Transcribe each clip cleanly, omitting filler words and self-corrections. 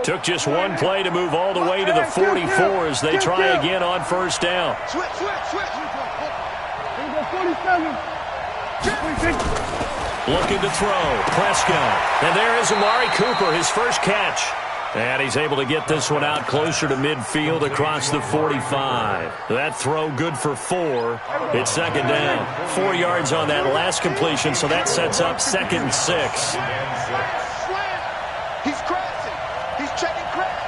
Took just one play to move all the way to the 44 as they try again on first down. Switch. Here we go, 47. Looking to throw. Prescott. And there is Amari Cooper, his first catch. And he's able to get this one out closer to midfield across the 45. That throw good for 4. It's second down. 4 yards on that last completion, so that sets up 2nd and 6. He's crashing. He's checking crash.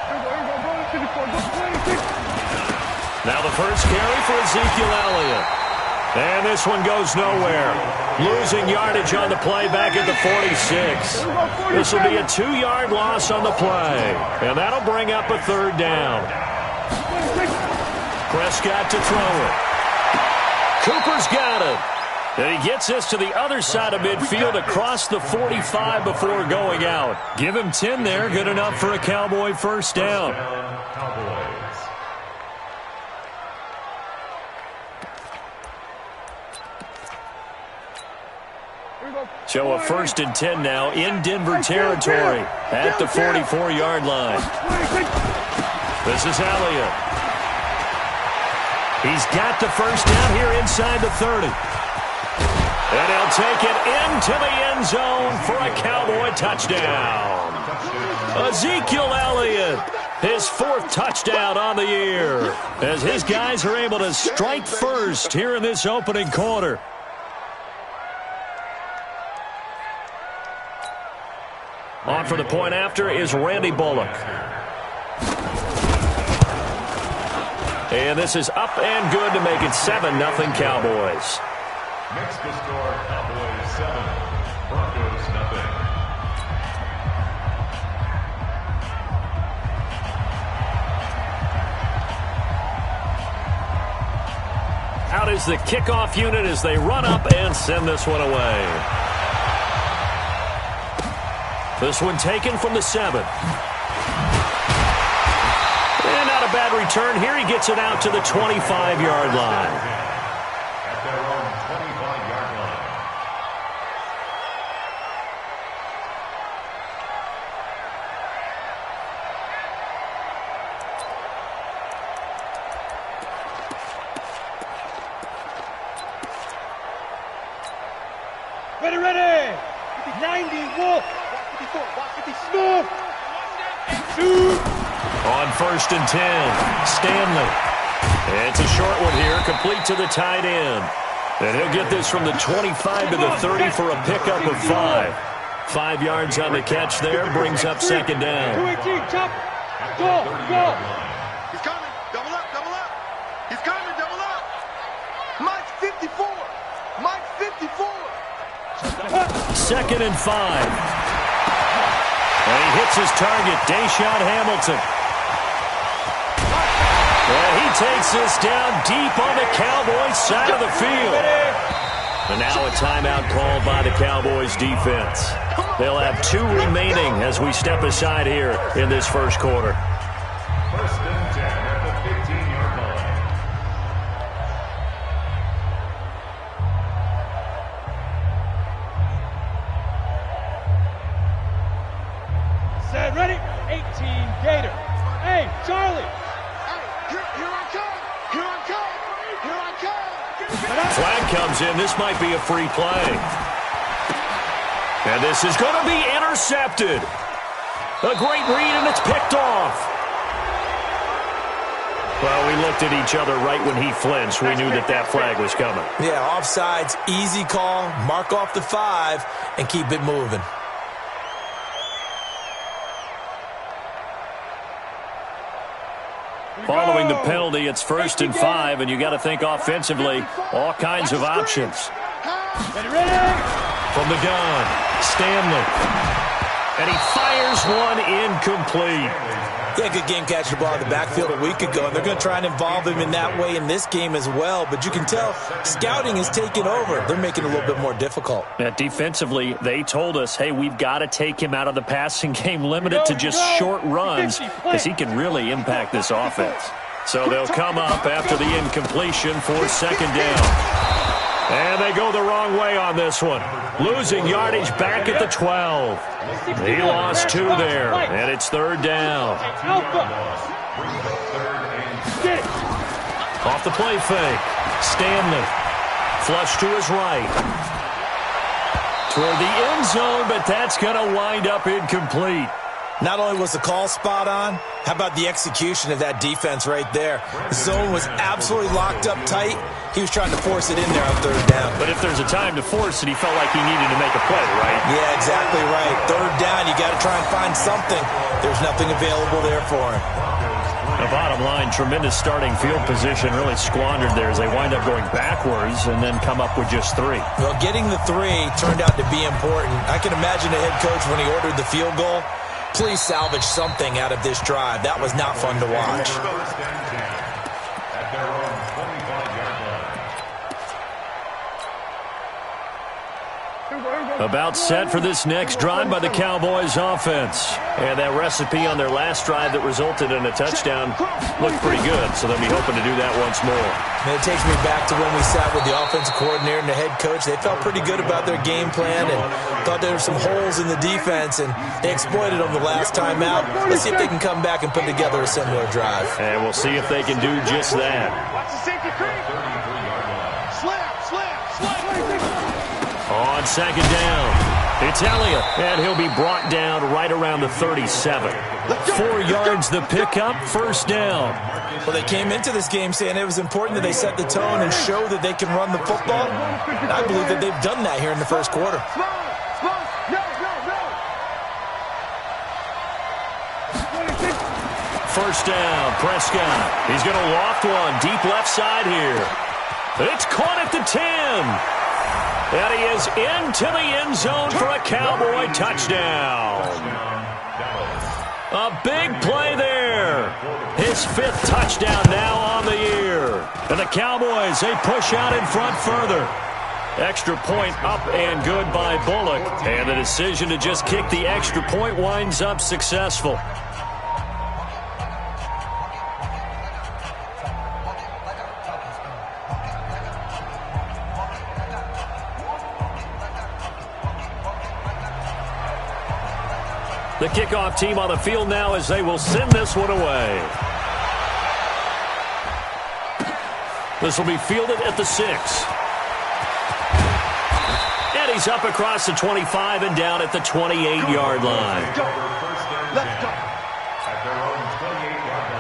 Now the first carry for Ezekiel Elliott. And this one goes nowhere. Losing yardage on the play back at the 46. This will be a 2-yard loss on the play. And that'll bring up a 3rd down. Prescott to throw it. Cooper's got it. And he gets this to the other side of midfield across the 45 before going out. Give him 10 there. Good enough for a Cowboy first down. So a 1st and 10 now in Denver territory at the 44-yard line. This is Elliott. He's got the first down here inside the 30. And he'll take it into the end zone for a Cowboy touchdown. Ezekiel Elliott, his 4th touchdown on the year, as his guys are able to strike first here in this opening quarter. On for the point after is Randy Bullock. And this is up and good to make it 7-0 Cowboys. Next to score, Cowboys 7, Broncos 0. Out is the kickoff unit as they run up and send this one away. This one taken from the 7. And not a bad return here. He gets it out to the 25-yard line. At their own 25-yard line. Ready. 90, Wolf. Smooth. On 1st and 10, Stanley. It's a short one here, complete to the tight end. And he'll get this from the 25 to the 30 for a pickup of 5. 5 yards on the catch there, brings up 2nd down. 218, chop. Go. He's coming. Double up. He's coming. Double up. Mike's 54. 54. 2nd and 5. And he hits his target, Deshaun Hamilton. And he takes this down deep on the Cowboys side of the field. And now a timeout called by the Cowboys defense. They'll have 2 remaining as we step aside here in this first quarter. 1st and 10 at the 15-yard line. Set, ready? 18, Gator. Hey, Charlie. Here I come. Flag comes in. This might be a free play. And this is going to be intercepted. A great read, and it's picked off. Well, we looked at each other right when he flinched. We knew that flag was coming. Yeah, offsides, easy call, mark off the 5, and keep it moving. Following the penalty, it's 1st and 5, and you got to think offensively, all kinds of options. From the gun, Stanley. And he fires one incomplete. Yeah, good game catcher ball in the backfield a week ago, and they're going to try and involve him in that way in this game as well. But you can tell scouting is taking over. They're making it a little bit more difficult. Defensively, they told us, hey, we've got to take him out of the passing game, limit it to just short runs, because he can really impact this offense. So they'll come up after the incompletion for 2nd down. And they go the wrong way on this one. Losing yardage back at the 12. He lost 2 there, and it's 3rd down. Off the play fake. Stanley. Flush to his right. Toward the end zone, but that's going to wind up incomplete. Not only was the call spot on, how about the execution of that defense right there? The zone was absolutely locked up tight. He was trying to force it in there on 3rd down. But if there's a time to force it, he felt like he needed to make a play, right? Yeah, exactly right. 3rd down, you got to try and find something. There's nothing available there for him. The bottom line, tremendous starting field position, really squandered there as they wind up going backwards and then come up with just 3. Well, getting the 3 turned out to be important. I can imagine the head coach when he ordered the field goal. Please salvage something out of this drive. That was not fun to watch. About set for this next drive by the Cowboys offense. And that recipe on their last drive that resulted in a touchdown looked pretty good, so they'll be hoping to do that once more. And it takes me back to when we sat with the offensive coordinator and the head coach. They felt pretty good about their game plan and thought there were some holes in the defense, and they exploited them the last time out. Let's see if they can come back and put together a similar drive. And we'll see if they can do just that. On 2nd down, it's Elliott, and he'll be brought down right around the 37. 4 yards the pickup, 1st down. Well, they came into this game saying it was important that they set the tone and show that they can run the football. And I believe that they've done that here in the 1st quarter. First down, Prescott. He's going to loft one deep left side here. It's caught at the 10. And he is into the end zone for a Cowboy touchdown. A big play there. His 5th touchdown now on the year. And the Cowboys, they push out in front further. Extra point up and good by Bullock. And the decision to just kick the extra point winds up successful. The kickoff team on the field now as they will send this one away. This will be fielded at the 6. And he's up across the 25 and down at the 28-yard line. Let's go. At their own 28-yard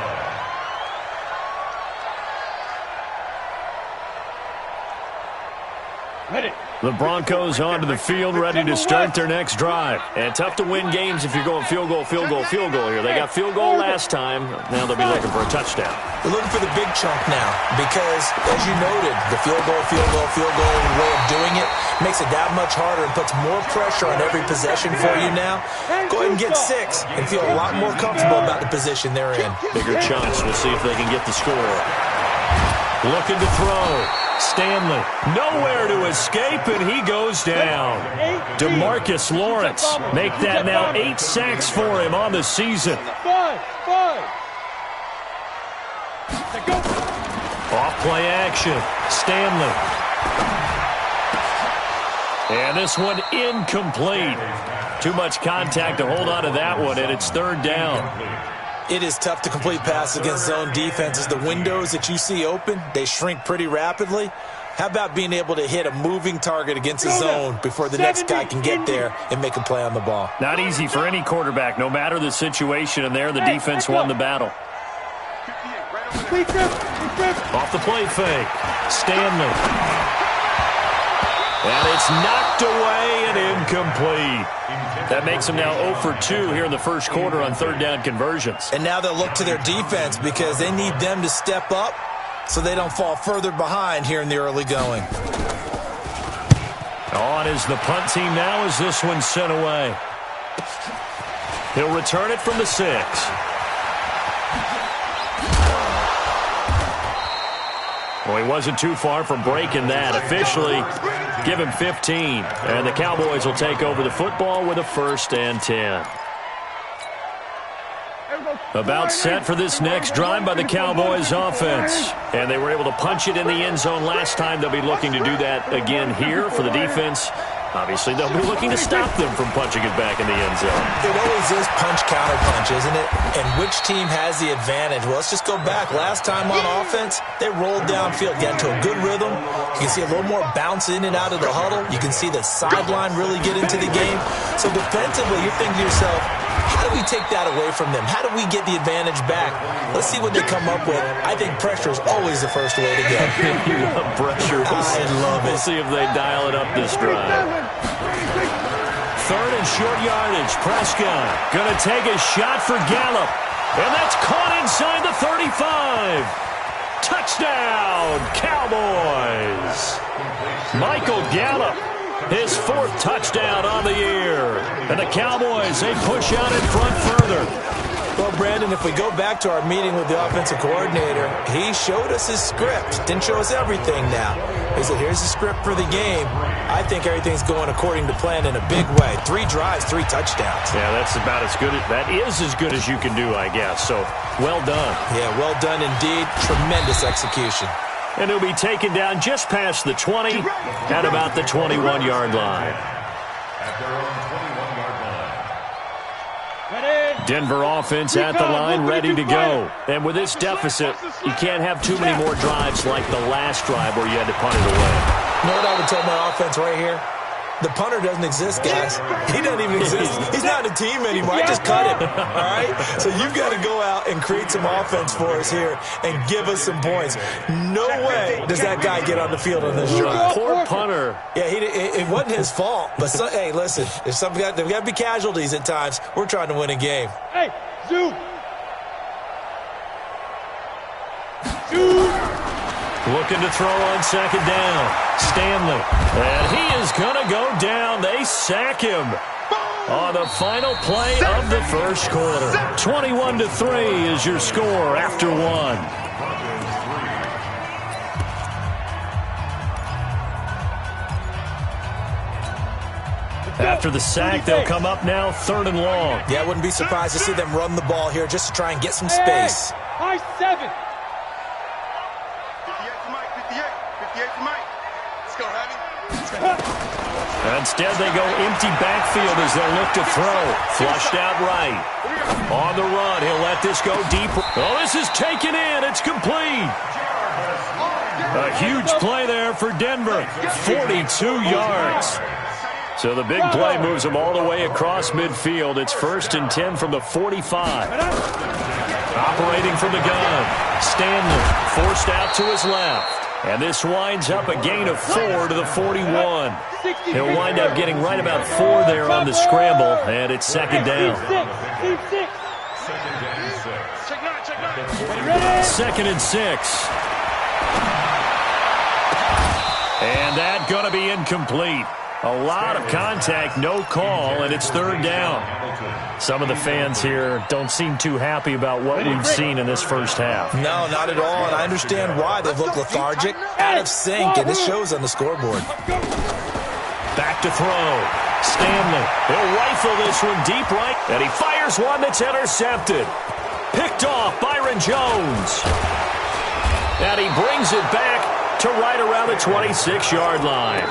line. Ready. The Broncos onto the field, ready to start their next drive. And tough to win games if you're going field goal, field goal, field goal here. They got field goal last time. Now they'll be looking for a touchdown. They're looking for the big chunk now because, as you noted, the field goal way of doing it makes it that much harder and puts more pressure on every possession for you now. Go ahead and get 6 and feel a lot more comfortable about the position they're in. Bigger chunks. We'll see if they can get the score. Looking to throw. Stanley, nowhere to escape, and he goes down. DeMarcus Lawrence, make that now 8 sacks for him on the season. Off play action, Stanley. And this one incomplete. Too much contact to hold on to that one, and it's 3rd down. It is tough to complete passes against zone defenses. The windows that you see open, they shrink pretty rapidly. How about being able to hit a moving target against a zone before the next guy can get there and make a play on the ball? Not easy for any quarterback, no matter the situation, and there the defense won the battle. Off the play fake, Stanley. And it's knocked away and incomplete. That makes them now 0 for 2 here in the 1st quarter on 3rd down conversions. And now they'll look to their defense because they need them to step up so they don't fall further behind here in the early going. On is the punt team now as this one's sent away. He'll return it from the 6. Well, he wasn't too far from breaking that. Officially, give him 15. And the Cowboys will take over the football with a 1st and 10. About set for this next drive by the Cowboys offense. And they were able to punch it in the end zone last time. They'll be looking to do that again here for the defense. Obviously, they'll be looking to stop them from punching it back in the end zone. It always is punch-counter-punch, isn't it? And which team has the advantage? Well, let's just go back. Last time on offense, they rolled downfield, got into a good rhythm. You can see a little more bounce in and out of the huddle. You can see the sideline really get into the game. So defensively, you're thinking to yourself, how do we take that away from them? How do we get the advantage back? Let's see what they come up with. I think pressure is always the first way to go. You love pressure. I love it. We'll see if they dial it up this drive. Third and short yardage. Prescott going to take a shot for Gallup. And that's caught inside the 35. Touchdown, Cowboys. Michael Gallup, his fourth touchdown on the year. And the Cowboys, they push out in front further. Well, Brandon, if we go back to our meeting with the offensive coordinator, he showed us his script. Didn't show us everything now. He said, here's the script for the game. I think everything's going according to plan in a big way. 3 drives, 3 touchdowns. Yeah, that's about as good. That is as good as you can do, I guess. So, well done. Yeah, well done indeed. Tremendous execution. And he'll be taken down just past the 20 at about the 21-yard line. At their own 21-yard line. Denver offense at the line, ready to go. And with this deficit, you can't have too many more drives like the last drive where you had to punt it away. You know what I would tell my offense right here? The punter doesn't exist, guys. He doesn't even exist. He's not a team anymore. I just cut him, all right? So you've got to go out and create some offense for us here and give us some points. No way does that guy get on the field on this drive. Poor punter. Yeah, it wasn't his fault. But, hey, listen, there's got to be casualties at times. We're trying to win a game. Hey, Zoo. Looking to throw on second down. Stanley. And he is going to go down. They sack him on the final play of the first quarter. 21-3 is your score after 1. After the sack, they'll come up now 3rd and long. Yeah, I wouldn't be surprised to see them run the ball here just to try and get some space. High 7. Instead, they go empty backfield as they'll look to throw. Flushed out right. On the run, he'll let this go deep. Oh, this is taken in. It's complete. A huge play there for Denver. 42 yards. So the big play moves them all the way across midfield. It's 1st and 10 from the 45. Operating from the gun. Stanley forced out to his left. And this winds up a gain of 4 to the 41. He'll wind up getting right about 4 there on the scramble, and it's 2nd down. 2nd and 6. And that going to be incomplete. A lot of contact, no call, and it's 3rd down. Some of the fans here don't seem too happy about what we've seen in this first half. No, not at all, and I understand why. They've looked lethargic, out of sync, and this shows on the scoreboard. Back to throw. Stanley. He'll rifle this one deep right, and he fires one that's intercepted. Picked off Byron Jones. And he brings it back to right around the 26-yard line.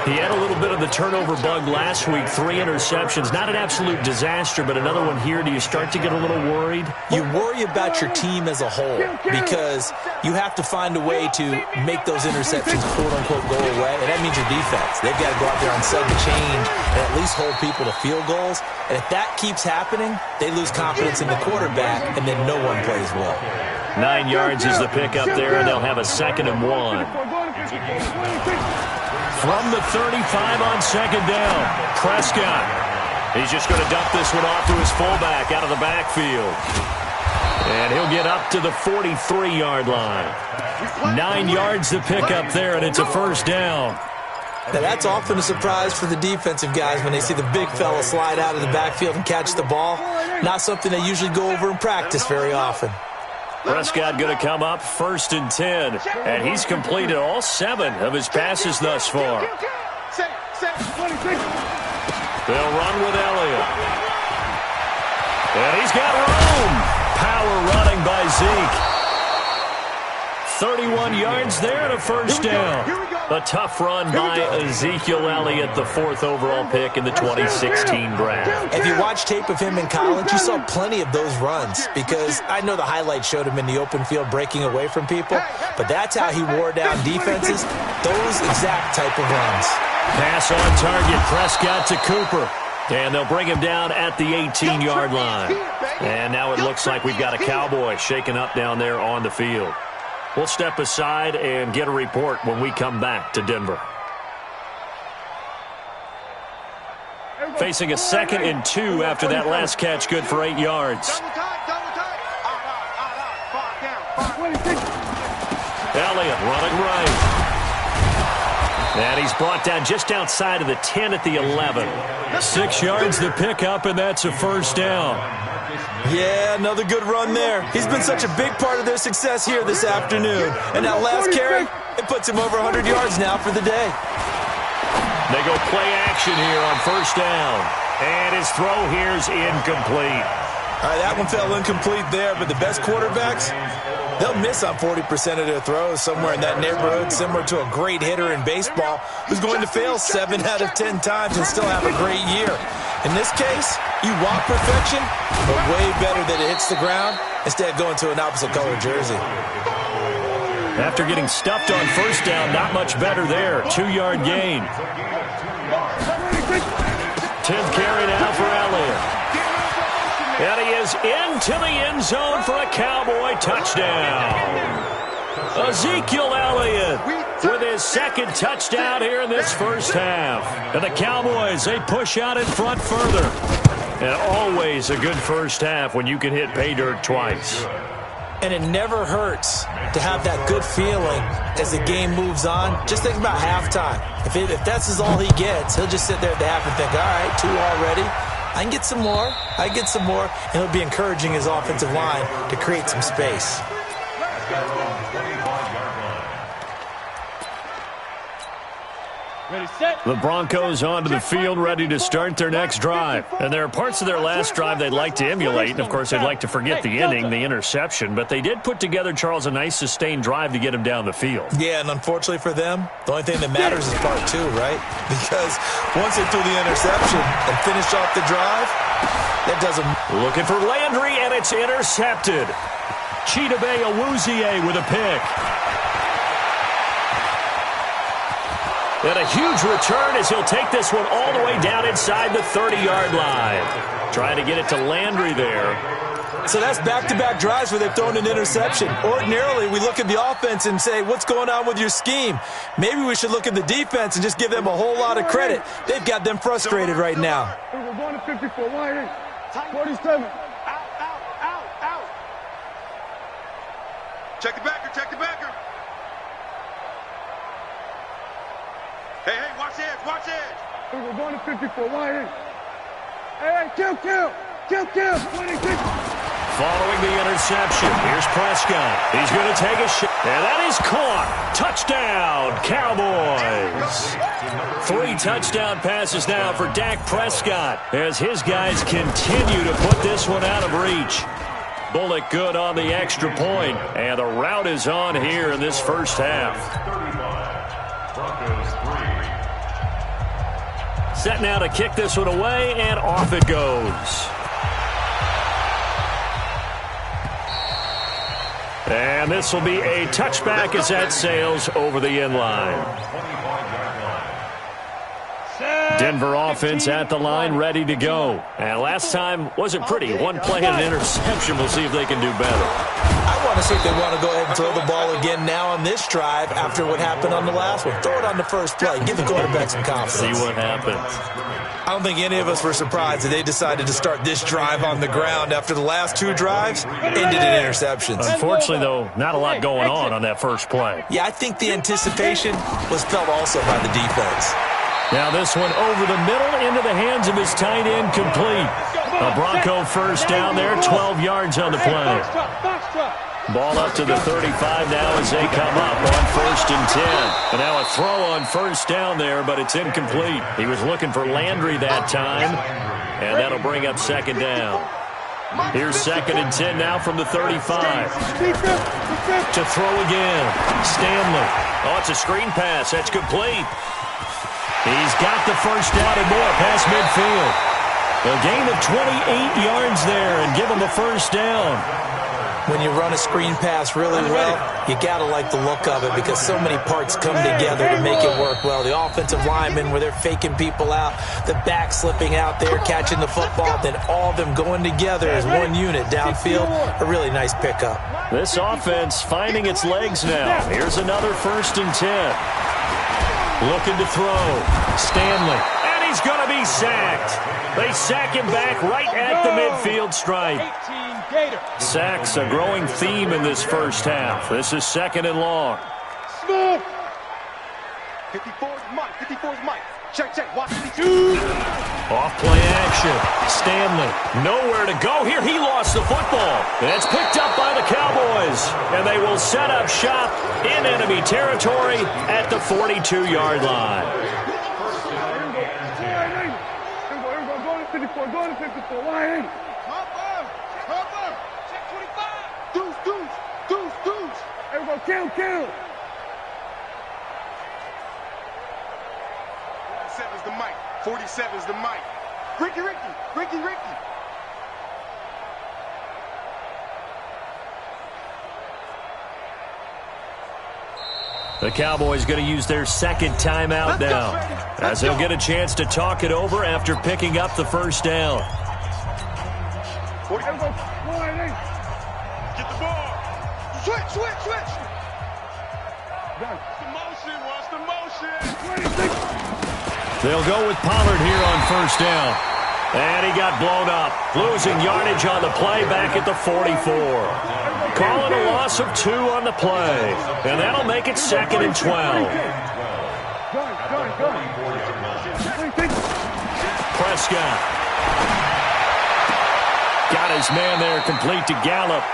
He had a little bit of the turnover bug last week, 3 interceptions. Not an absolute disaster, but another one here. Do you start to get a little worried? You worry about your team as a whole because you have to find a way to make those interceptions, quote-unquote, go away, and that means your defense. They've got to go out there on sudden change and at least hold people to field goals. And if that keeps happening, they lose confidence in the quarterback, and then no one plays well. 9 yards is the pick up there, and they'll have a 2nd and 1. From the 35 on 2nd down, Prescott. He's just going to dump this one off to his fullback out of the backfield. And he'll get up to the 43-yard line. 9 yards to pick up there, and it's a 1st down. Now, that's often a surprise for the defensive guys when they see the big fella slide out of the backfield and catch the ball. Not something they usually go over in practice very often. Prescott going to come up 1st and 10, and he's completed all 7 of his passes thus far. They'll run with Elliott. And he's got room. Power running by Zeke. 31 yards there and a first down. A tough run by Ezekiel Elliott, the 4th overall pick in the 2016 draft. If you watch tape of him in college, you saw plenty of those runs because I know the highlights showed him in the open field breaking away from people, but that's how he wore down defenses, those exact type of runs. Pass on target, Prescott to Cooper. And they'll bring him down at the 18-yard line. And now it looks like we've got a Cowboy shaking up down there on the field. We'll step aside and get a report when we come back to Denver. Facing a 2nd and 2 after that last catch, good for 8 yards. Elliott running right. And he's brought down just outside of the 10 at the 11. 6 yards the pickup, and that's a first down. Yeah, another good run there. He's been such a big part of their success here this afternoon. And that last carry, it puts him over 100 yards now for the day. They go play action here on first down. And his throw here's incomplete. All right, that one fell incomplete there, but the best quarterbacks, they'll miss on 40% of their throws, somewhere in that neighborhood, similar to a great hitter in baseball who's going to fail 7 out of 10 times and still have a great year. In this case, you want perfection, but way better that it hits the ground instead of going to an opposite color jersey. After getting stuffed on first down, not much better there. 2-yard gain. 10th carry now for Elliott. And he is into the end zone for a Cowboy touchdown. Ezekiel Elliott with his 2nd touchdown here in this first half. And the Cowboys, they push out in front further. And always a good first half when you can hit pay dirt twice. And it never hurts to have that good feeling as the game moves on. Just think about halftime. If that's all he gets, he'll just sit there at the half and think, all right, 2 already. I can get some more. I can get some more. And he'll be encouraging his offensive line to create some space. The Broncos onto the field ready to start their next drive. And there are parts of their last drive they'd like to emulate. And, of course, they'd like to forget the inning, the interception. But they did put together, Charles, a nice sustained drive to get him down the field. Yeah, and unfortunately for them, the only thing that matters is part 2, right? Because once they threw the interception and finished off the drive, that doesn't... Looking for Landry, and it's intercepted. Chidobe Awuzie with a pick. And a huge return as he'll take this one all the way down inside the 30-yard line. Trying to get it to Landry there. So that's back-to-back drives where they've thrown an interception. Ordinarily, we look at the offense and say, what's going on with your scheme? Maybe we should look at the defense and just give them a whole lot of credit. They've got them frustrated right now. We're going to 54, 47. Out. Check the backer, check the backer. Hey, watch edge. We're going to 54, Hey, kill. 26. Following the interception, here's Prescott. He's going to take a shot. And that is caught. Touchdown, Cowboys. 3 touchdown passes now for Dak Prescott as his guys continue to put this one out of reach. Bullock good on the extra point, and the route is on here in this first half. Set now to kick this one away, and off it goes. And this will be a touchback as that sails over the end line. Denver offense at the line, ready to go. And last time wasn't pretty. One play and an interception. We'll see if they can do better. I want to see if they want to go ahead and throw the ball again now on this drive after what happened on the last one. Throw it on the first play. Give the quarterback some confidence. See what happens. I don't think any of us were surprised that they decided to start this drive on the ground after the last 2 drives ended in interceptions. Unfortunately, though, not a lot going on that first play. Yeah, I think the anticipation was felt also by the defense. Now this one over the middle into the hands of his tight end, complete. A Bronco first down there, 12 yards on the play. Ball up to the 35 now as they come up on 1st and 10. And now a throw on first down there, but it's incomplete. He was looking for Landry that time, and that'll bring up 2nd down. Here's 2nd and 10 now from the 35. To throw again. Stanley. Oh, it's a screen pass. That's complete. He's got the first down and more past midfield. A gain of 28 yards there and give him a first down. When you run a screen pass really well, you got to like the look of it because so many parts come together to make it work well. The offensive linemen, where they're faking people out, the back slipping out there, catching the football, then all of them going together as one unit downfield. A really nice pickup. This offense finding its legs now. Here's another 1st and 10. Looking to throw. Stanley. And he's going to be sacked. They sack him back right at the midfield stripe. Sacks a growing theme in this first half. This is 2nd and long. 54's Mike. 54's Mike. Check. Watch. Off play action. Stanley. Nowhere to go here. He lost the football. And it's picked up by the Cowboys. And they will set up shop in enemy territory at the 42-yard line. Go to 54. Why ain't? Deuce. Everybody kill. 47's the mic. 47's the mic. Ricky. The Cowboys going to use their 2nd timeout now, as they'll get a chance to talk it over after picking up the first down. Get the ball. Switch. Watch the motion. They'll go with Pollard here on first down. And he got blown up, losing yardage on the play back at the 44. Calling a loss of 2 on the play. And that'll make it 2nd and 12. Prescott. Got his man there complete to Gallup.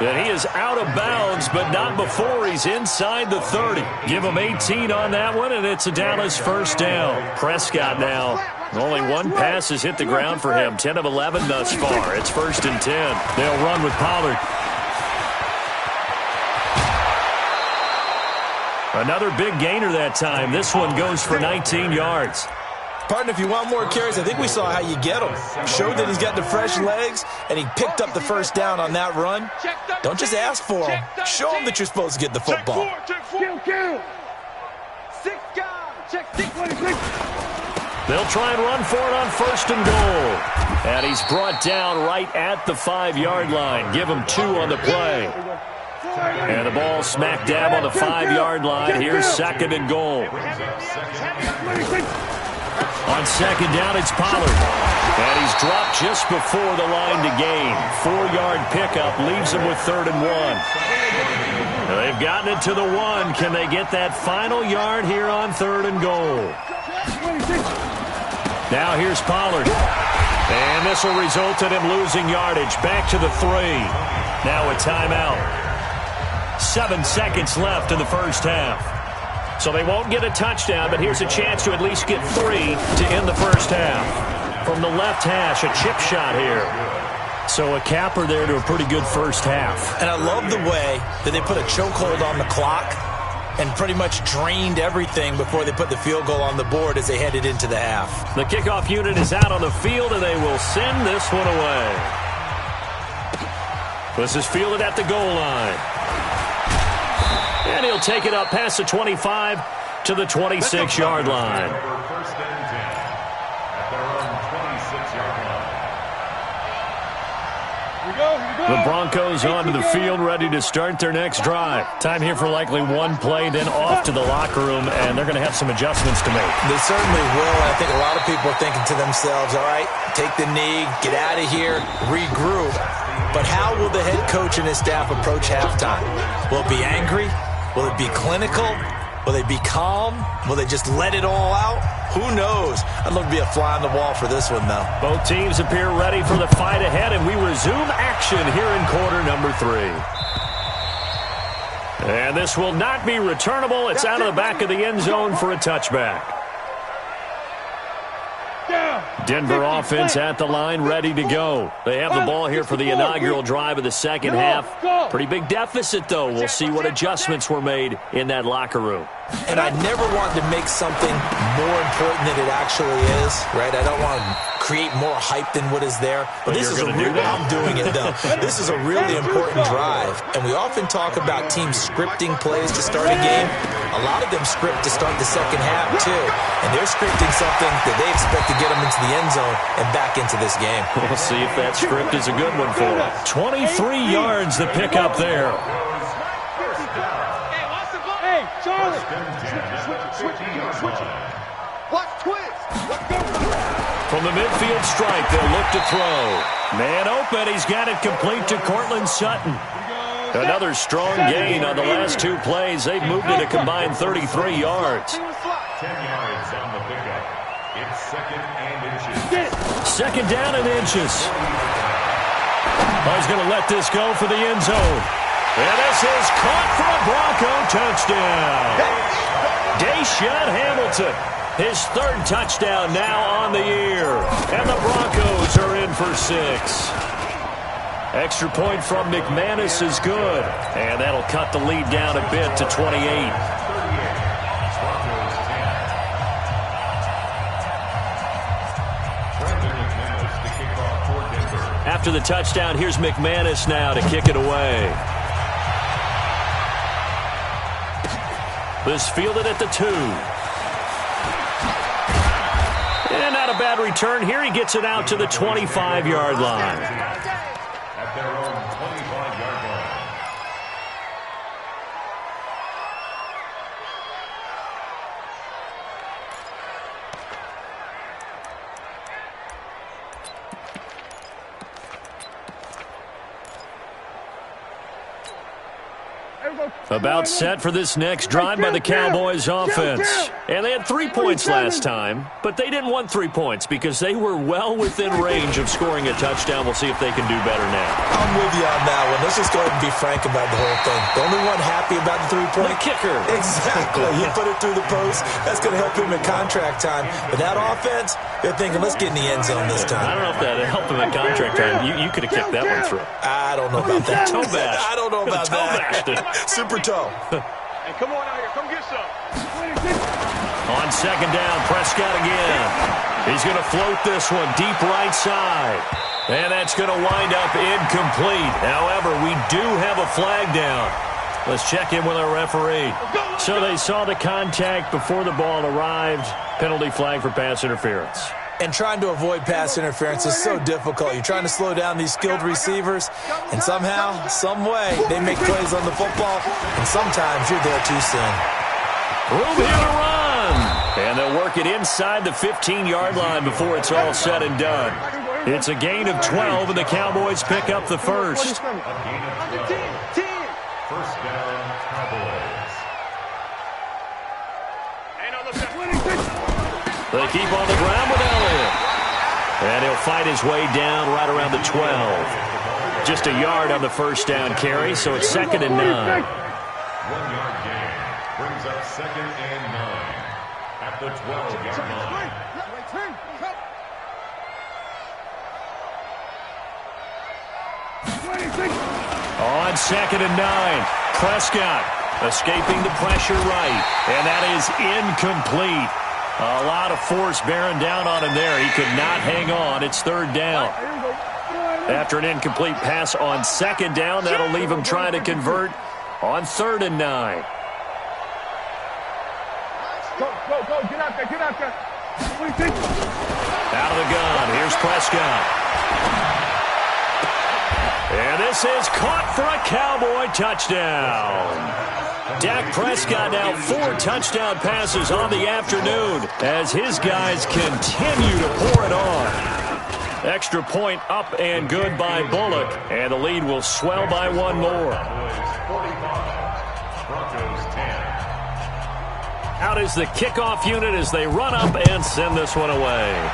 And he is out of bounds, but not before he's inside the 30. Give him 18 on that one, and it's a Dallas first down. Prescott now. Only one pass has hit the ground for him. 10 of 11 thus far. It's 1st and 10. They'll run with Pollard. Another big gainer that time. This one goes for 19 yards. Partner, if you want more carries, I think we saw how you get them. Showed that he's got the fresh legs, and he picked up the first down on that run. Don't just ask for him. Show him that you're supposed to get the football. Kill. 6 guys. Check 6. They'll try and run for it on 1st and goal. And he's brought down right at the 5-yard line. Give him 2 on the play. And the ball smack dab on the 5-yard line. Here's 2nd and goal. On 2nd down, it's Pollard. And he's dropped just before the line to gain. 4-yard pickup leaves him with 3rd and 1. They've gotten it to the 1. Can they get that final yard here on 3rd and goal? Now here's Pollard. And this will result in him losing yardage. Back to the 3. Now a timeout. 7 seconds left in the first half. So they won't get a touchdown, but here's a chance to at least get 3 to end the first half. From the left hash, a chip shot here. So a capper there to a pretty good first half. And I love the way that they put a chokehold on the clock and pretty much drained everything before they put the field goal on the board as they headed into the half. The kickoff unit is out on the field, and they will send this one away. This is fielded at the goal line. And he'll take it up past the 25 to the 26-yard line. First and 10 at their own 26-yard line. The Broncos onto the field, ready to start their next drive. Time here for likely one play, then off to the locker room, and they're going to have some adjustments to make. They certainly will, and I think a lot of people are thinking to themselves, all right, take the knee, get out of here, regroup. But how will the head coach and his staff approach halftime? Will it be angry? Will it be clinical? Will they be calm? Will they just let it all out? Who knows? I'd love to be a fly on the wall for this one, though. Both teams appear ready for the fight ahead, and we resume action here in quarter number 3. And this will not be returnable. It's out of the back of the end zone for a touchback. Denver offense at the line, ready to go. They have the ball here for the inaugural drive of the second half. Pretty big deficit, though. We'll see what adjustments were made in that locker room. And I never want to make something more important than it actually is, right? I don't want to create more hype than what is there. But this is I'm doing it, though. This is a really important drive. And we often talk about teams scripting plays to start a game. A lot of them script to start the second half, too. And they're scripting something that they expect to get them into the end zone and back into this game. We'll see if that script is a good one for them. 23 yards to pick up there. Hey, Charlie! Switch it. Watch twist. From the midfield strike, they'll look to throw. Man open, he's got it complete to Cortland Sutton. Another strong gain on the last two plays. They've moved it a combined 33 yards. 10 yards on the pickup. It's second and inches. Second down and inches. He's going to let this go for the end zone. And this is caught for a Bronco touchdown. Deshaun Hamilton, his third touchdown now on the year. And the Broncos are in for 6. Extra point from McManus is good. And that'll cut the lead down a bit to 28. After the touchdown, here's McManus now to kick it away. This fielded at the 2. And not a bad return here. He gets it out to the 25-yard line. At their own 25-yard line. About set for this next drive by the Cowboys offense. And they had 3 points last time, but they didn't want 3 points because they were well within range of scoring a touchdown. We'll see if they can do better now. I'm with you on that one. Let's just go ahead and be frank about the whole thing. The only one happy about the 3-point? The kicker. Exactly. He put it through the post. That's going to help him in contract time. But that offense, they're thinking, let's get in the end zone this time. I don't know if that helped him in contract time. You could have kicked that one through. I don't know about that. Toe bash. I don't know about that. Super toe. Hey, come on out here. Come get some. On second down, Prescott again. He's going to float this one deep right side. And that's going to wind up incomplete. However, we do have a flag down. Let's check in with our referee. So they saw the contact before the ball arrived. Penalty flag for pass interference. And trying to avoid pass interference is so difficult. You're trying to slow down these skilled receivers, and somehow, some way, they make plays on the football, and sometimes you're there too soon. Room here to run. And they'll work it inside the 15-yard line before it's all said and done. It's a gain of 12, and the Cowboys pick up the first. First down, Cowboys. They keep on the ground with Elliott. And he'll fight his way down right around the 12. Just a yard on the first down carry, so it's second and 9. 1 yard gain brings up second and 9 at the 12-yard line. On second and 9, Prescott escaping the pressure right. And that is incomplete. A lot of force bearing down on him there. He could not hang on. It's third down. After an incomplete pass on second down, that'll leave him trying to convert on third and 9. Go, get out there. Out of the gun, here's Prescott. And this is caught for a Cowboy touchdown. Dak Prescott now 4 touchdown passes on the afternoon as his guys continue to pour it on. Extra point up and good by Bullock, and the lead will swell by 1 more. Out is the kickoff unit as they run up and send this one away.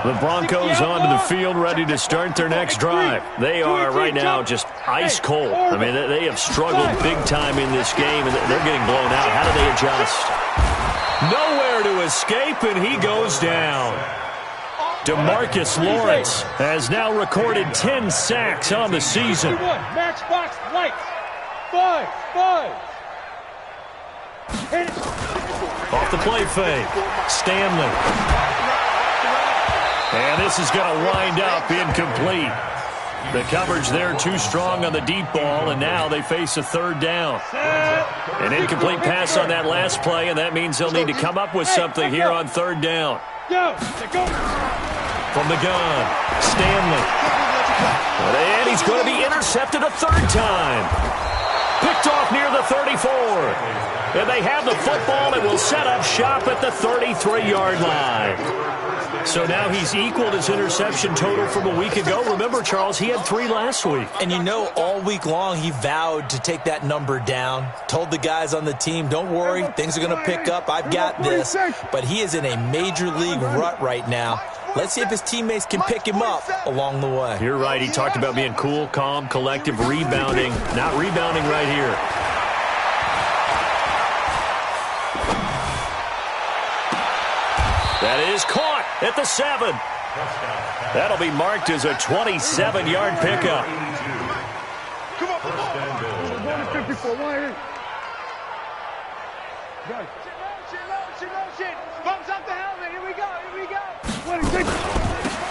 The Broncos onto the field ready to start their next drive. They are right now just ice cold. I mean, they have struggled big time in this game, and they're getting blown out. How do they adjust? Nowhere to escape, and he goes down. DeMarcus Lawrence has now recorded 10 sacks on the season. Matchbox lights. 5. Off the play fake. Stanley. And this is going to wind up incomplete. The coverage there too strong on the deep ball, and now they face a third down. An incomplete pass on that last play, and that means they'll need to come up with something here on third down. From the gun, Stanley. And he's going to be intercepted a third time. Picked off near the 34. And they have the football and will set up shop at the 33-yard line. So now he's equaled his interception total from a week ago. Remember, Charles, he had 3 last week. And you know, all week long he vowed to take that number down. Told the guys on the team, don't worry, things are going to pick up. I've got this. But he is in a major league rut right now. Let's see if his teammates can pick him up along the way. You're right. He talked about being cool, calm, collective, rebounding. Not rebounding right here. That is caught at the 7. That'll be marked as a 27-yard pickup. Come on. Going to 54. Motion. Bumps up the helmet. Here we go.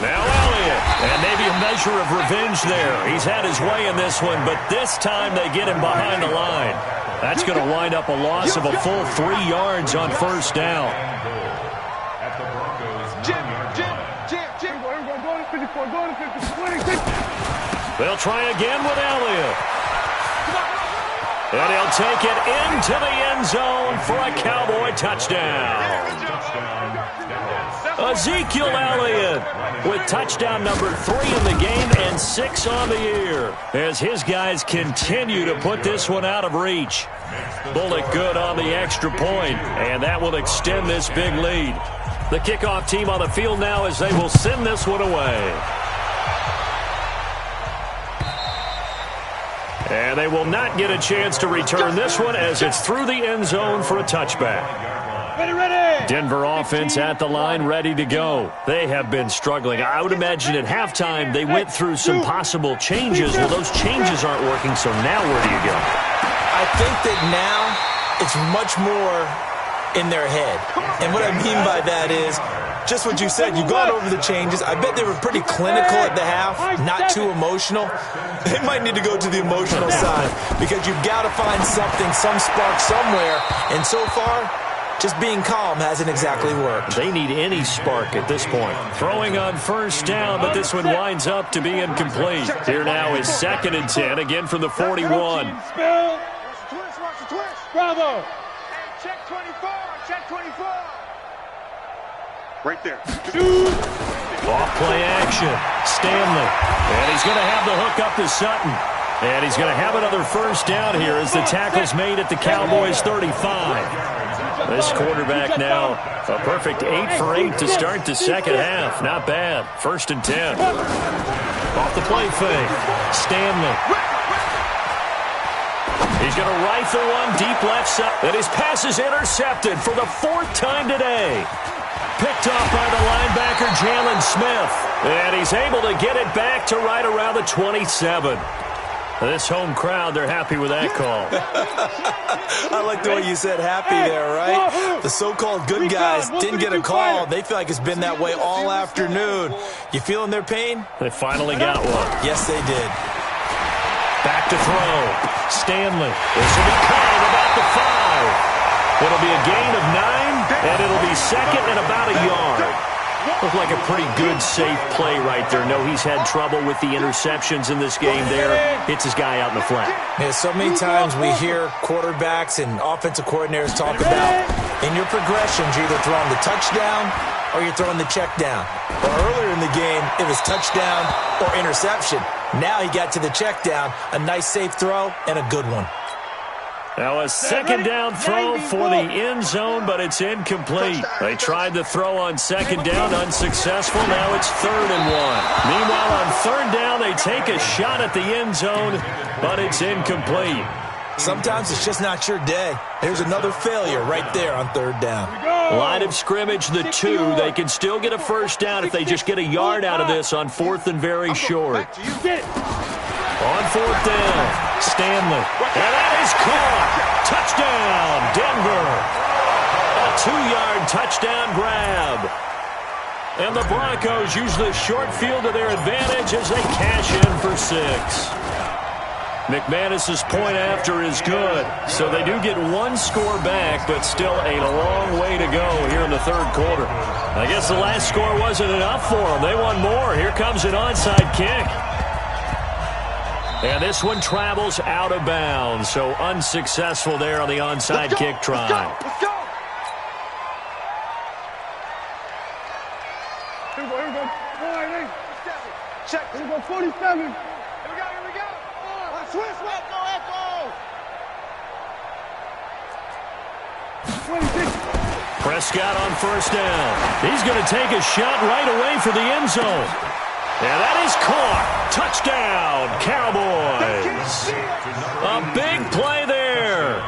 Now Elliott. And maybe a measure of revenge there. He's had his way in this one, but this time they get him behind the line. That's going to wind up a loss of a full 3 yards on first down. They'll try again with Elliott. And he'll take it into the end zone for a Cowboy touchdown. Ezekiel Elliott with touchdown number 3 in the game and 6 on the year as his guys continue to put this one out of reach. Bullet good on the extra point, and that will extend this big lead. The kickoff team on the field now as they will send this one away. And they will not get a chance to return this one as it's through the end zone for a touchback. Ready. Denver offense at the line, ready to go. They have been struggling. I would imagine at halftime they went through some possible changes. Well, those changes aren't working, so now where do you go? I think that now it's much more in their head. And what I mean by that is just what you said. You've gone over the changes. I bet they were pretty clinical at the half, not too emotional. They might need to go to the emotional side because you've got to find something, some spark somewhere. And so far, just being calm hasn't exactly worked. They need any spark at this point. Throwing on first down, but this one winds up to be incomplete. Here now is 2nd and 10, again from the 41. Bravo. Check 24. Check 24. Right there. Off play action. Stanley. And he's going to have the hook up to Sutton. And he's going to have another first down here as the tackle's made at the Cowboys' 35. This quarterback now, a perfect 8 for 8 to start the second half. Not bad. 1st and 10. Off the play fake. Stanley. He's going to rifle one deep left side. And his pass is intercepted for the 4th time today. Picked off by the linebacker, Jalen Smith. And he's able to get it back to right around the 27. This home crowd, they're happy with that call. I like the way you said happy there, right? The so-called good guys didn't get a call. They feel like it's been that way all afternoon. You feeling their pain? They finally got one. Yes, they did. Back to throw. Stanley. This will be called about the 5. It'll be a gain of 9, and it'll be second and about a yard. Looked like a pretty good, safe play right there. No, he's had trouble with the interceptions in this game there. Hits his guy out in the flat. Yeah, so many times we hear quarterbacks and offensive coordinators talk about in your progressions, you're either throwing the touchdown or you're throwing the check down. Well, earlier in the game, it was touchdown or interception. Now he got to the check down, a nice safe throw, and a good one. Now a second down throw for the end zone, but it's incomplete. They tried to throw on second down, unsuccessful. Now it's 3rd and 1. Meanwhile, on 3rd down, they take a shot at the end zone, but it's incomplete. Sometimes it's just not your day. There's another failure right there on 3rd down. Line of scrimmage, the 2. They can still get a first down if they just get a yard out of this on 4th and very short. On 4th down, Stanley. And that is caught. Touchdown, Denver. A 2-yard touchdown grab. And the Broncos use the short field to their advantage as they cash in for 6. McManus's point after is good. So they do get 1 score back, but still a long way to go here in the 3rd quarter. I guess the last score wasn't enough for them. They want more. Here comes an onside kick. And this one travels out of bounds, so unsuccessful there on the onside kick try. Let's go. Here we go. Check. Here we go, 47. Here we go. Switch. Echo. 26. Prescott on 1st down. He's going to take a shot right away for the end zone. And that is caught. Touchdown, Cowboys. A big play there.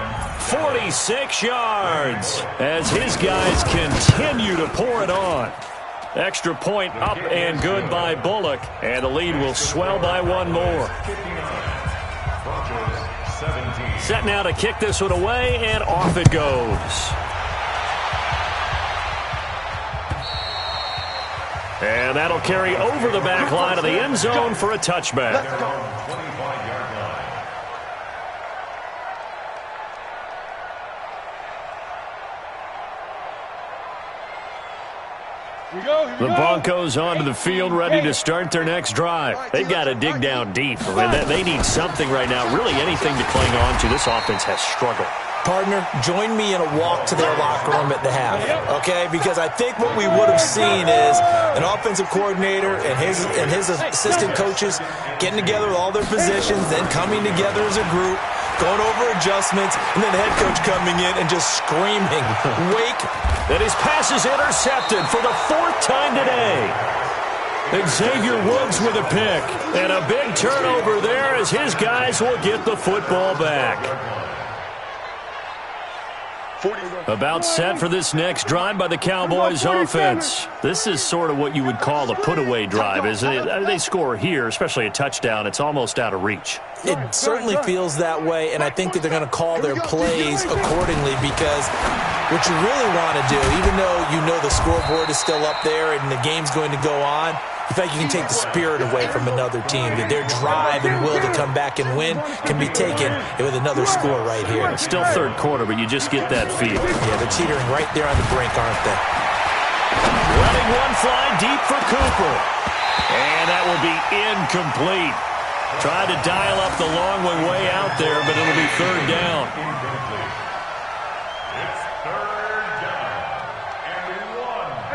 46 yards as his guys continue to pour it on. Extra point up and good by Bullock. And the lead will swell by 1 more. Set now to kick this one away, and off it goes. And that'll carry over the back line of the end zone for a touchback. The Broncos onto the field, ready to start their next drive. They've got to dig down deep. I mean, they need something right now, really anything to cling on to. This offense has struggled. Partner, join me in a walk to their locker room at the half, okay? Because I think what we would have seen is an offensive coordinator and his assistant coaches getting together with all their positions, then coming together as a group, going over adjustments, and then the head coach coming in and just screaming, wake. And his pass is intercepted for the 4th time today. Xavier Woods with a pick. And a big turnover there as his guys will get the football back. About set for this next drive by the Cowboys offense. This is sort of what you would call a put-away drive. As they score here, especially a touchdown, it's almost out of reach. It certainly feels that way, and I think that they're going to call their plays accordingly because what you really want to do, even though you know the scoreboard is still up there and the game's going to go on, in fact, you can take the spirit away from another team. That their drive and will to come back and win can be taken with another score right here. It's still 3rd quarter, but you just get that feel. Yeah, they're teetering right there on the brink, aren't they? Letting one fly deep for Cooper. And that will be incomplete. Tried to dial up the long one way out there, but it'll be 3rd down.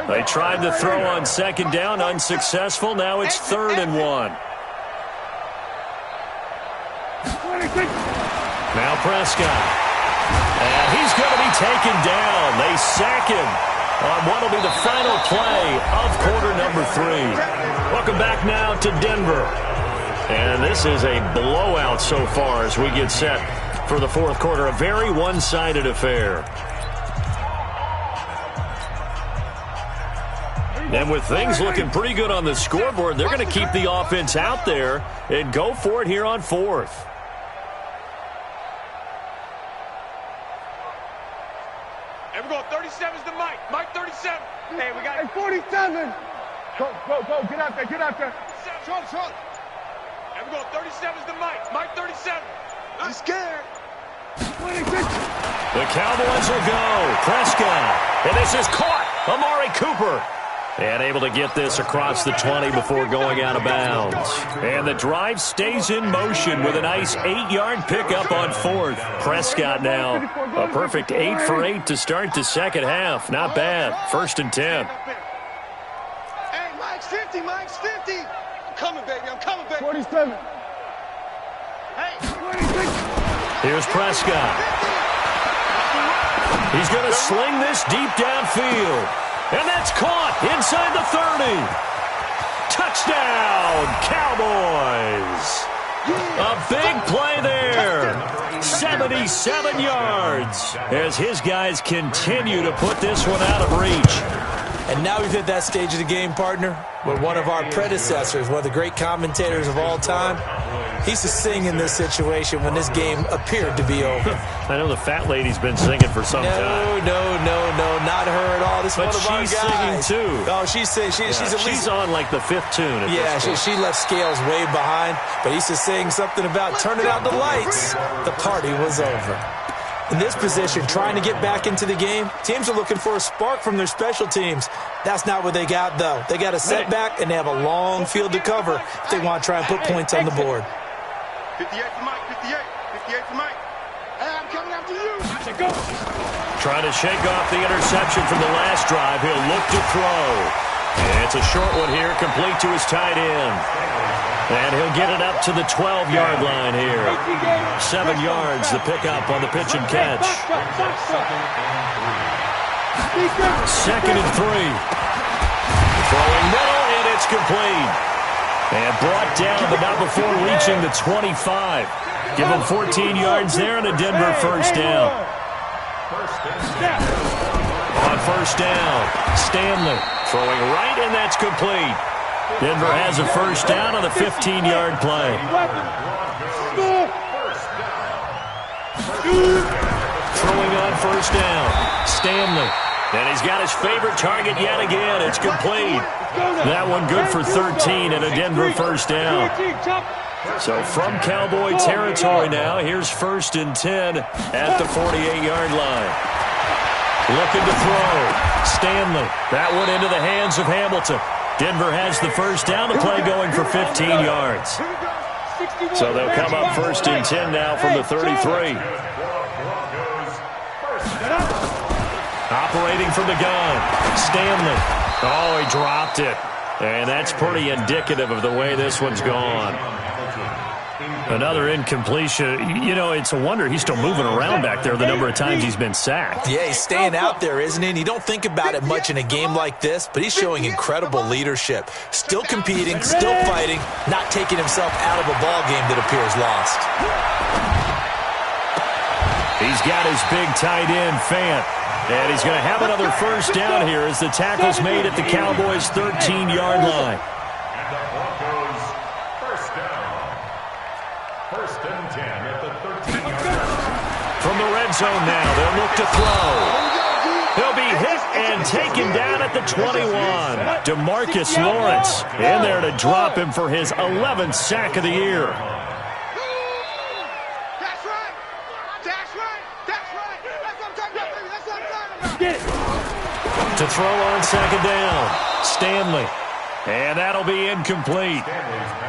They tried to throw on 2nd down, unsuccessful. Now it's 3rd and 1. Now Prescott. And he's going to be taken down. They sack him on what will be the final play of quarter number 3. Welcome back now to Denver. And this is a blowout so far as we get set for the 4th quarter. A very one-sided affair. And with things looking pretty good on the scoreboard, they're going to keep the offense out there and go for it here on 4th. Hey, we're going 37's to Mike. Mike 37. Hey, we got 47. Go. Get out there. Short. Hey, we're going 37's to Mike. Mike 37. I'm scared. 26. The Cowboys will go. Prescott. And this is caught. Amari Cooper. And able to get this across the 20 before going out of bounds. And the drive stays in motion with a nice 8-yard pickup on 4th. Prescott now a perfect 8 for 8 to start the 2nd half. Not bad. 1st and 10. Hey, Mike's 50. I'm coming, baby. 47. Hey. 26. Here's Prescott. He's going to sling this deep downfield. And that's caught inside the 30. Touchdown, Cowboys. A big play there. 77 yards as his guys continue to put this one out of reach. And now we've hit that stage of the game, partner, where one of our predecessors, one of the great commentators of all time, he used to sing in this situation when this game appeared to be over. I know the fat lady's been singing for some time. No, not her at all. This is but one of our she's guys. singing too. Oh, she's singing. She's at least she's on like the 5th tune. At this she left Scales way behind, but he used to sing something about turning out the lights. The party was over. In this position, trying to get back into the game, teams are looking for a spark from their special teams. That's not what they got, though. They got a setback, and they have a long field to cover if they want to try and put points on the board. 58 to Mike, 58 to Mike. Hey, I'm coming after you. Go. Trying to shake off the interception from the last drive. He'll look to throw. And it's a short one here, complete to his tight end. And he'll get it up to the 12-yard line here. 7 yards, the pickup on the pitch and catch. 2nd and 3. Throwing middle, and it's complete. And brought down, but not before reaching the 25. Give him 14 yards there and a Denver first down. On first down, Stanley throwing right, and that's complete. Denver has a first down on the 15-yard play. Throwing on first down, Stanley. And he's got his favorite target yet again. It's complete. That one good for 13 and a Denver first down. So from Cowboy territory now, here's 1st and 10 at the 48-yard line. Looking to throw. Stanley. That one into the hands of Hamilton. Denver has the first down. The play going for 15 yards. So they'll come up 1st and 10 now from the 33. Operating from the gun. Stanley. Oh, he dropped it. And that's pretty indicative of the way this one's gone. Another incompletion. You know, it's a wonder he's still moving around back there the number of times he's been sacked. Yeah, he's staying out there, isn't he? And you don't think about it much in a game like this, but he's showing incredible leadership. Still competing, still fighting, not taking himself out of a ball game that appears lost. He's got his big tight end, Fant. And he's going to have another first down here as the tackle's made at the Cowboys' 13-yard line. And the Broncos first down. 1st and 10 at the 13-yard line. From the red zone now, they'll look to throw. He'll be hit and taken down at the 21. DeMarcus Lawrence in there to drop him for his 11th sack of the year. To throw on 2nd down, Stanley. And that'll be incomplete.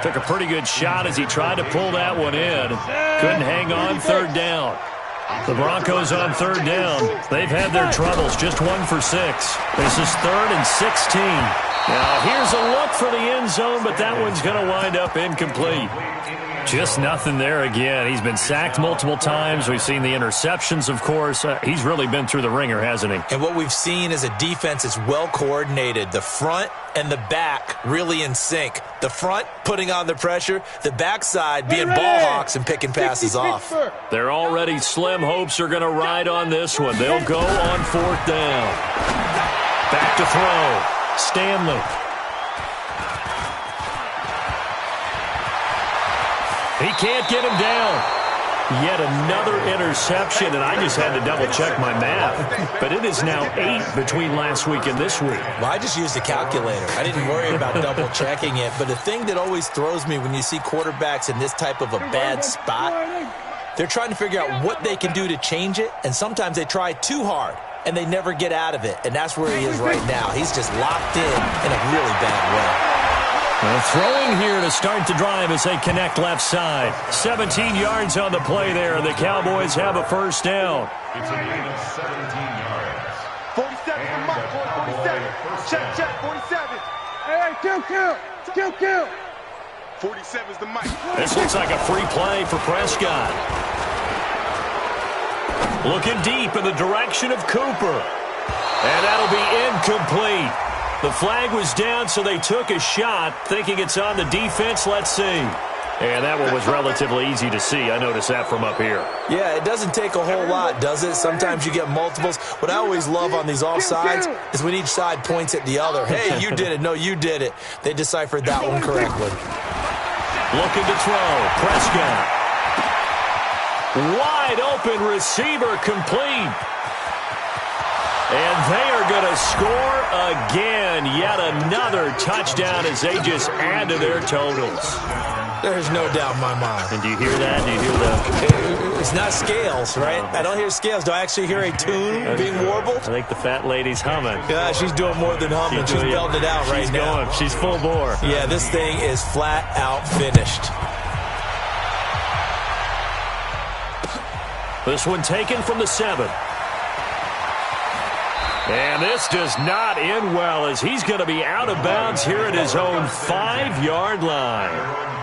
Took a pretty good shot as he tried to pull that one in. Couldn't hang on 3rd down. The Broncos on 3rd down. They've had their troubles, just 1 for 6. This is 3rd and 16. Now here's a look for the end zone, but that one's going to wind up incomplete. Just nothing there again. He's been sacked multiple times. We've seen the interceptions, of course. He's really been through the ringer, hasn't he? And what we've seen is a defense that's well coordinated. The front and the back really in sync. The front putting on the pressure. The backside being ball hawks and picking passes off. Their already slim hopes are going to ride on this one. They'll go on 4th down. Back to throw. Stanley. He can't get him down. Yet another interception, and I just had to double-check my math. But it is now 8 between last week and this week. Well, I just used a calculator. I didn't worry about double-checking it. But the thing that always throws me when you see quarterbacks in this type of a bad spot, they're trying to figure out what they can do to change it, and sometimes they try too hard, and they never get out of it. And that's where he is right now. He's just locked in a really bad way. Well, throwing here to start the drive as they connect left side. 17 yards on the play there. The Cowboys have a first down. It's a gain of 17 yards. 47 for Mike, 47. Check, 47. Hey, kill. 47 is the Mike. This looks like a free play for Prescott. Looking deep in the direction of Cooper. And that'll be incomplete. The flag was down, so they took a shot, thinking it's on the defense. Let's see. And that one was relatively easy to see. I noticed that from up here. Yeah, it doesn't take a whole lot, does it? Sometimes you get multiples. What I always love on these offsides is when each side points at the other. Hey, you did it. No, you did it. They deciphered that one correctly. Looking to throw. Prescott. Wide open receiver complete. And they are going to score again. Yet another touchdown as they just add to their totals. There's no doubt in my mind. And do you hear that? Do you hear that? It's not scales, right? I don't hear scales. Do I actually hear a tune being warbled? I think the fat lady's humming. Yeah, she's doing more than humming. She's belting it out right now. Going. She's full bore. Yeah, this thing is flat out finished. This one taken from the 7. And this does not end well as he's going to be out of bounds here at his own 5-yard line.